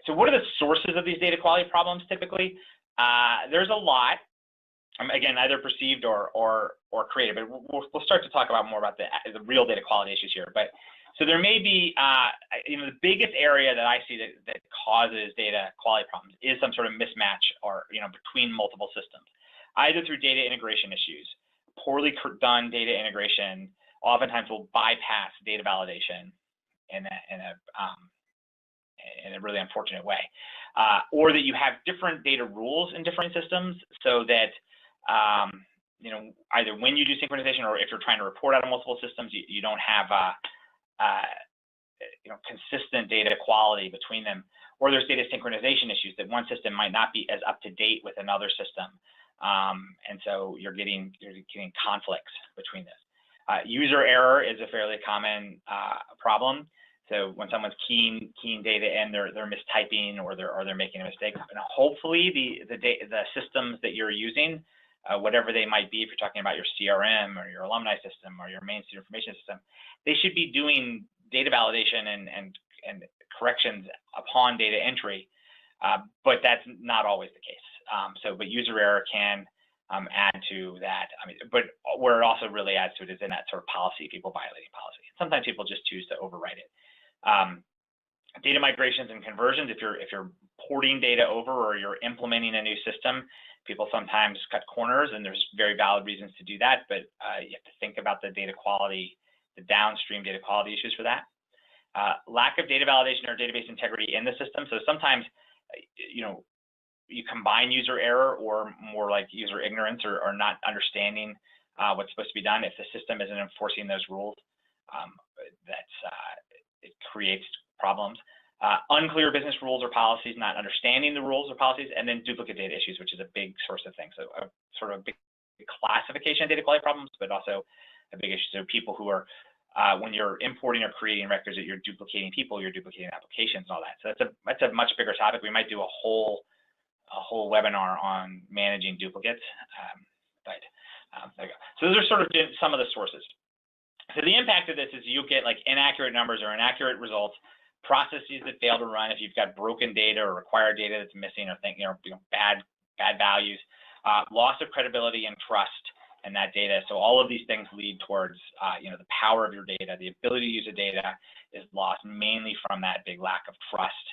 So what are the sources of these data quality problems typically? There's a lot. Again, either perceived or created, but we'll start to talk about more about the real data quality issues here. But so there may be, the biggest area that I see that causes data quality problems is some sort of mismatch or, between multiple systems, either through data integration issues. Poorly done data integration oftentimes will bypass data validation in a really unfortunate way, or that you have different data rules in different systems, so that either when you do synchronization or if you're trying to report out of multiple systems, you don't have consistent data quality between them, or there's data synchronization issues that one system might not be as up to date with another system, and so you're getting conflicts between this. User error is a fairly common problem. So when someone's keying data in, they're mistyping or they're making a mistake. And hopefully the systems that you're using, whatever they might be, if you're talking about your CRM or your alumni system or your main student information system, they should be doing data validation and corrections upon data entry, but that's not always the case. But user error can add to that. But where it also really adds to it is in that sort of policy, people violating policy. Sometimes people just choose to overwrite it. Data migrations and conversions, if you're porting data over or you're implementing a new system, people sometimes cut corners, and there's very valid reasons to do that, but you have to think about the data quality, the downstream data quality issues for that. Lack of data validation or database integrity in the system. So sometimes, you combine user error or more like user ignorance or not understanding what's supposed to be done. If the system isn't enforcing those rules, it creates problems. Unclear business rules or policies, not understanding the rules or policies, and then duplicate data issues, which is a big source of things. So sort of a big classification of data quality problems, but also a big issue. So people who are, when you're importing or creating records, that you're duplicating people, you're duplicating applications and all that. So that's a much bigger topic. We might do a whole webinar on managing duplicates. There you go. So those are sort of some of the sources. So the impact of this is you'll get like inaccurate numbers or inaccurate results, processes that fail to run if you've got broken data or required data that's missing or bad values, loss of credibility and trust in that data. So all of these things lead towards the power of your data. The ability to use the data is lost mainly from that big lack of trust